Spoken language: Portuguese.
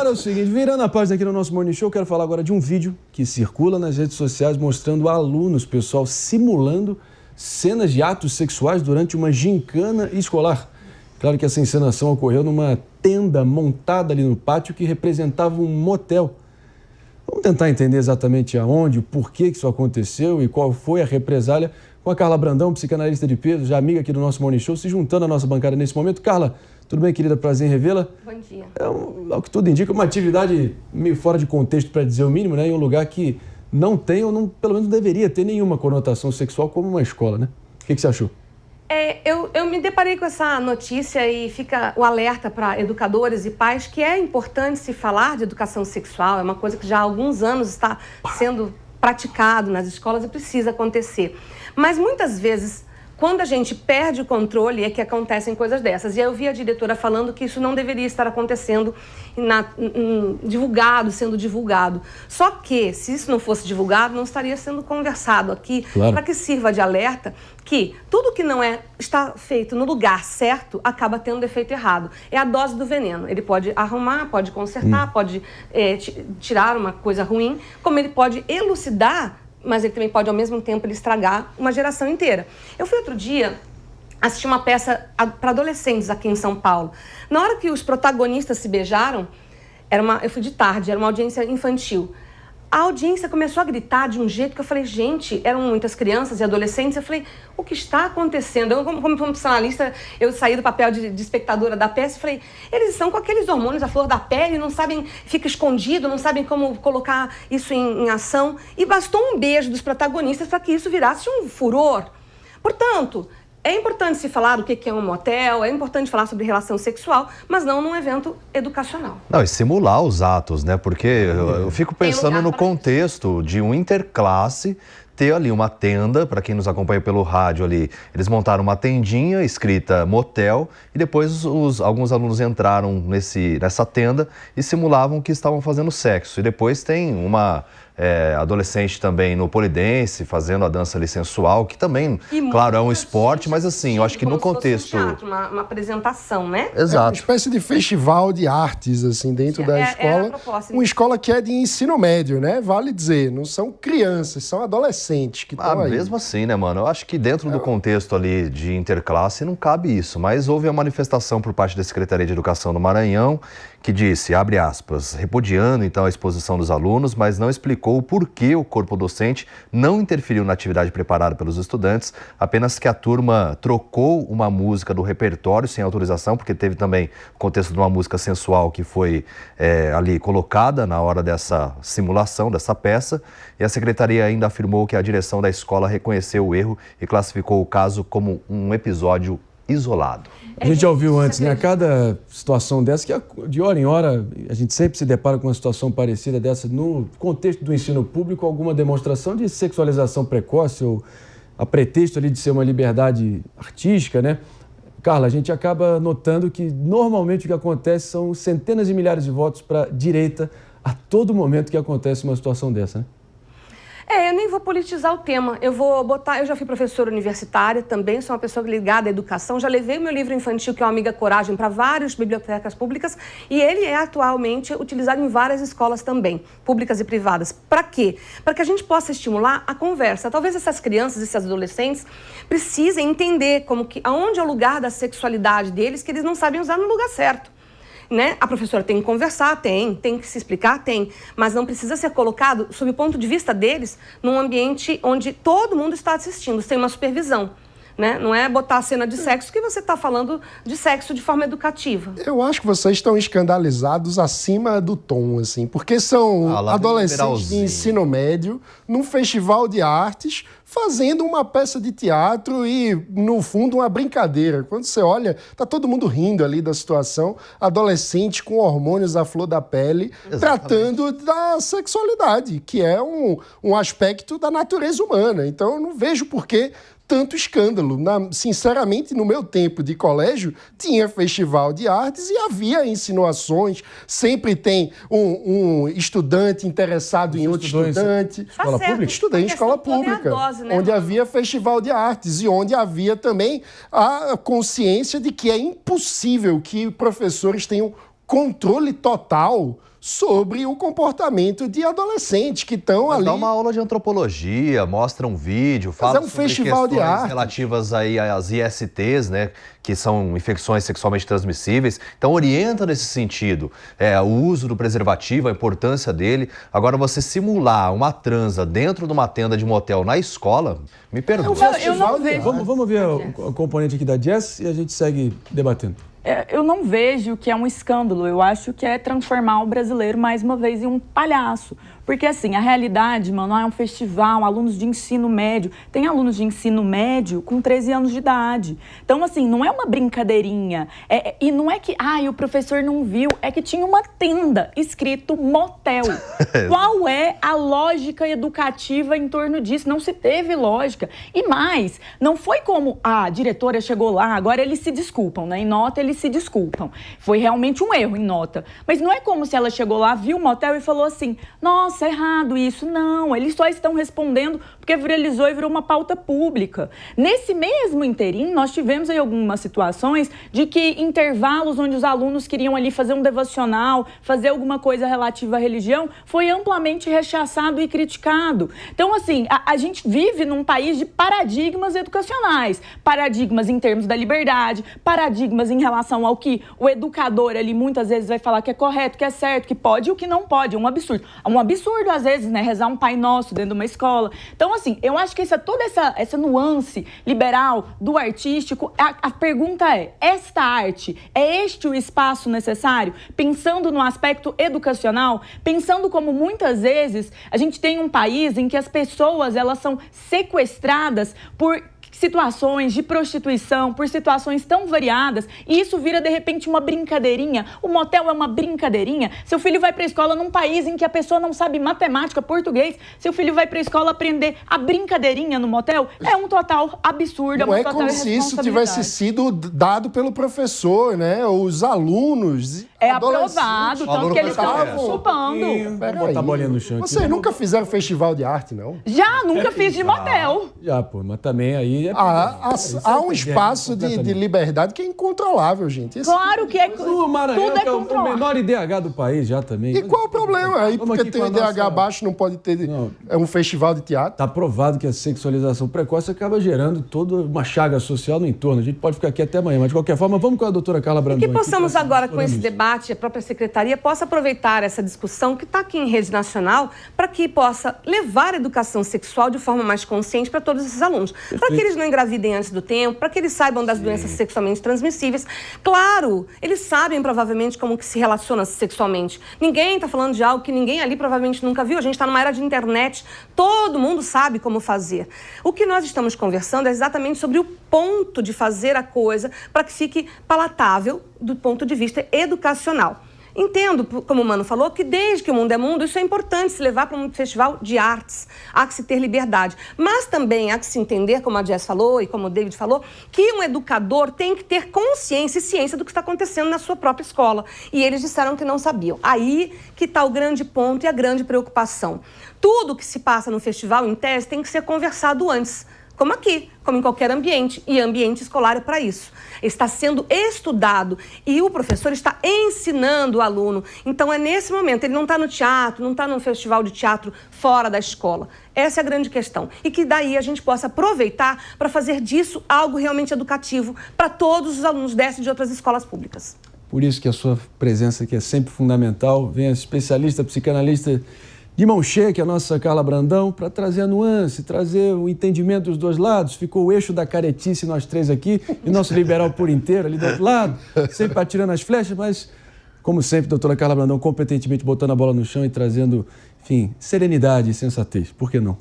Agora é o seguinte, virando a página aqui no nosso Morning Show, quero falar agora de um vídeo que circula nas redes sociais mostrando alunos, pessoal, simulando cenas de atos sexuais durante uma gincana escolar. Claro que essa encenação ocorreu numa tenda montada ali no pátio que representava um motel. Vamos tentar entender exatamente aonde, o porquê que isso aconteceu e qual foi a represália com a Carla Brandão, psicanalista de peso, já amiga aqui do nosso Morning Show, se juntando à nossa bancada nesse momento. Carla, tudo bem, querida? Prazer em revê-la. Bom dia. Ao que tudo indica, uma atividade meio fora de contexto, para dizer o mínimo, né? Em um lugar que não tem, ou não, pelo menos não deveria ter nenhuma conotação sexual como uma escola, né? O que você achou? Eu me deparei com essa notícia e fica o alerta para educadores e pais que é importante se falar de educação sexual, é uma coisa que já há alguns anos está sendo praticado nas escolas e precisa acontecer. Mas muitas vezes, quando a gente perde o controle, é que acontecem coisas dessas. E eu vi a diretora falando que isso não deveria estar acontecendo, sendo divulgado. Só que, se isso não fosse divulgado, não estaria sendo conversado aqui, claro, para que sirva de alerta que tudo que não está feito no lugar certo acaba tendo efeito errado. É a dose do veneno. Ele pode arrumar, pode consertar, pode tirar uma coisa ruim, como ele pode elucidar, mas ele também pode, ao mesmo tempo, ele estragar uma geração inteira. Eu fui outro dia assistir uma peça para adolescentes aqui em São Paulo. Na hora que os protagonistas se beijaram, eu fui de tarde, era uma audiência infantil. A audiência começou a gritar de um jeito que eu falei, gente, eram muitas crianças e adolescentes, eu falei, o que está acontecendo? Eu, como psicanalista, eu saí do papel de espectadora da peça e falei, eles estão com aqueles hormônios à flor da pele, não sabem, fica escondido, não sabem como colocar isso em ação. E bastou um beijo dos protagonistas para que isso virasse um furor. Portanto, é importante se falar do que é um motel, é importante falar sobre relação sexual, mas não num evento educacional. Não, e simular os atos, né? Porque eu fico pensando no contexto de um interclasse ter ali uma tenda, para quem nos acompanha pelo rádio ali, eles montaram uma tendinha escrita motel e depois alguns alunos entraram nessa tenda e simulavam que estavam fazendo sexo. E depois tem uma adolescente também no polidense fazendo a dança ali sensual, que também, claro, é um esporte, mas assim, eu acho que no contexto... Um teatro, uma apresentação, né? Exato. É uma espécie de festival de artes, assim, dentro da escola. Uma escola que é de ensino médio, né? Vale dizer, não são crianças, são adolescentes que estão aí. Mesmo assim, né, mano? Eu acho que dentro do contexto ali de interclasse não cabe isso, mas houve a manifestação por parte da Secretaria de Educação do Maranhão, que disse, abre aspas, repudiando então a exposição dos alunos, mas não explicou o porquê o corpo docente não interferiu na atividade preparada pelos estudantes, apenas que a turma trocou uma música do repertório sem autorização, porque teve também o contexto de uma música sensual que foi ali colocada na hora dessa simulação, dessa peça, e a secretaria ainda afirmou que a direção da escola reconheceu o erro e classificou o caso como um episódio isolado. A gente já ouviu antes, né? A cada situação dessa, que de hora em hora a gente sempre se depara com uma situação parecida dessa no contexto do ensino público, alguma demonstração de sexualização precoce ou a pretexto ali de ser uma liberdade artística, né? Carla, a gente acaba notando que normalmente o que acontece são centenas de milhares de votos para a direita a todo momento que acontece uma situação dessa, né? Eu nem vou politizar o tema. Eu já fui professora universitária também, sou uma pessoa ligada à educação, já levei o meu livro infantil, que é o Amiga Coragem, para várias bibliotecas públicas e ele é atualmente utilizado em várias escolas também, públicas e privadas. Para quê? Para que a gente possa estimular a conversa. Talvez essas crianças, esses adolescentes, precisem entender aonde é o lugar da sexualidade deles, que eles não sabem usar no lugar certo. Né? A professora tem que conversar, tem que se explicar, mas não precisa ser colocado, sob o ponto de vista deles, num ambiente onde todo mundo está assistindo, sem uma supervisão. Né? Não é botar a cena de sexo que você está falando de sexo de forma educativa. Eu acho que vocês estão escandalizados acima do tom, assim, porque são adolescentes de ensino médio num festival de artes fazendo uma peça de teatro e, no fundo, uma brincadeira. Quando você olha, tá todo mundo rindo ali da situação, adolescente com hormônios à flor da pele, tratando da sexualidade, que é um aspecto da natureza humana. Então, eu não vejo por que tanto escândalo. Sinceramente, no meu tempo de colégio, tinha festival de artes e havia insinuações. Sempre tem um estudante interessado em outro estudante. Escola pública? Estudei em escola pública, onde havia festival de artes e onde havia também a consciência de que é impossível que professores tenham controle total sobre o comportamento de adolescentes que estão ali. Dá uma aula de antropologia, mostra um vídeo, fala sobre festival de arte relativas aí às ISTs, né, que são infecções sexualmente transmissíveis. Então orienta nesse sentido, o uso do preservativo, a importância dele. Agora você simular uma transa dentro de uma tenda de motel na escola, me perdoa. Eu não vejo. Vamos ver o componente aqui da Jess e a gente segue debatendo. Eu não vejo que é um escândalo, eu acho que é transformar o brasileiro mais uma vez em um palhaço. Porque assim, a realidade, mano, é um festival, alunos de ensino médio, tem alunos de ensino médio com 13 anos de idade. Então assim, não é uma brincadeirinha, e não é que, o professor não viu, é que tinha uma tenda escrito motel. Qual é a lógica educativa em torno disso? Não se teve lógica. E mais, não foi como a diretora chegou lá, agora eles se desculpam, né? Em nota eles se desculpam. Foi realmente um erro em nota. Mas não é como se ela chegou lá, viu o motel e falou assim, nossa, é errado isso. Não, eles só estão respondendo porque viralizou e virou uma pauta pública. Nesse mesmo inteirinho, nós tivemos aí algumas situações de que intervalos onde os alunos queriam ali fazer um devocional, fazer alguma coisa relativa à religião, foi amplamente rechaçado e criticado. Então, assim, a gente vive num país de paradigmas educacionais. Paradigmas em termos da liberdade, paradigmas em relação ao que o educador ali muitas vezes vai falar que é correto, que é certo, que pode e o que não pode. É um absurdo. É um absurdo, às vezes, né? Rezar um Pai Nosso dentro de uma escola. Então, assim, eu acho que toda essa nuance liberal do artístico, a pergunta é, esta arte, é este o espaço necessário? Pensando no aspecto educacional, pensando como muitas vezes a gente tem um país em que as pessoas, elas são sequestradas por situações de prostituição, por situações tão variadas, e isso vira, de repente, uma brincadeirinha. O motel é uma brincadeirinha. Seu filho vai para a escola num país em que a pessoa não sabe matemática, português, seu filho vai para a escola aprender a brincadeirinha no motel, é um total absurdo, não é como se isso tivesse sido dado pelo professor, né? Os alunos... É aprovado, tanto que eles estão chupando. Botar a bolinha no chão. Vocês nunca fizeram festival de arte, não? Já, nunca fiz de motel. Já, pô, mas também aí... Há um espaço de liberdade que é incontrolável, gente. Claro que é. O Maranhão tudo é é o menor IDH do país já também. E qual o problema? Aí porque tem o IDH baixo não pode ter um festival de teatro? Está provado que a sexualização precoce acaba gerando toda uma chaga social no entorno. A gente pode ficar aqui até amanhã, mas de qualquer forma, vamos com a doutora Carla Brandão. E que possamos agora, com esse debate, a própria secretaria possa aproveitar essa discussão que está aqui em rede nacional para que possa levar a educação sexual de forma mais consciente para todos esses alunos. Para que eles não engravidem antes do tempo, para que eles saibam das doenças sexualmente transmissíveis. Claro, eles sabem provavelmente como que se relaciona sexualmente. Ninguém está falando de algo que ninguém ali provavelmente nunca viu. A gente está numa era de internet, todo mundo sabe como fazer. O que nós estamos conversando é exatamente sobre o ponto de fazer a coisa para que fique palatável do ponto de vista educacional. Entendo, como o Mano falou, que desde que o mundo é mundo, isso é importante se levar para um festival de artes. Há que se ter liberdade. Mas também há que se entender, como a Jess falou e como o David falou, que um educador tem que ter consciência e ciência do que está acontecendo na sua própria escola. E eles disseram que não sabiam. Aí que está o grande ponto e a grande preocupação. Tudo que se passa no festival, em tese, tem que ser conversado antes. Como aqui, como em qualquer ambiente, e ambiente escolar é para isso. Está sendo estudado e o professor está ensinando o aluno. Então é nesse momento, ele não está no teatro, não está num festival de teatro fora da escola. Essa é a grande questão. E que daí a gente possa aproveitar para fazer disso algo realmente educativo para todos os alunos dessa e de outras escolas públicas. Por isso que a sua presença aqui é sempre fundamental. Vem a especialista, psicanalista de mão cheia, que é a nossa Carla Brandão, para trazer a nuance, trazer o entendimento dos dois lados. Ficou o eixo da caretice, nós três aqui, e nosso liberal por inteiro ali do outro lado, sempre atirando as flechas, mas, como sempre, doutora Carla Brandão, competentemente botando a bola no chão e trazendo, enfim, serenidade e sensatez. Por que não?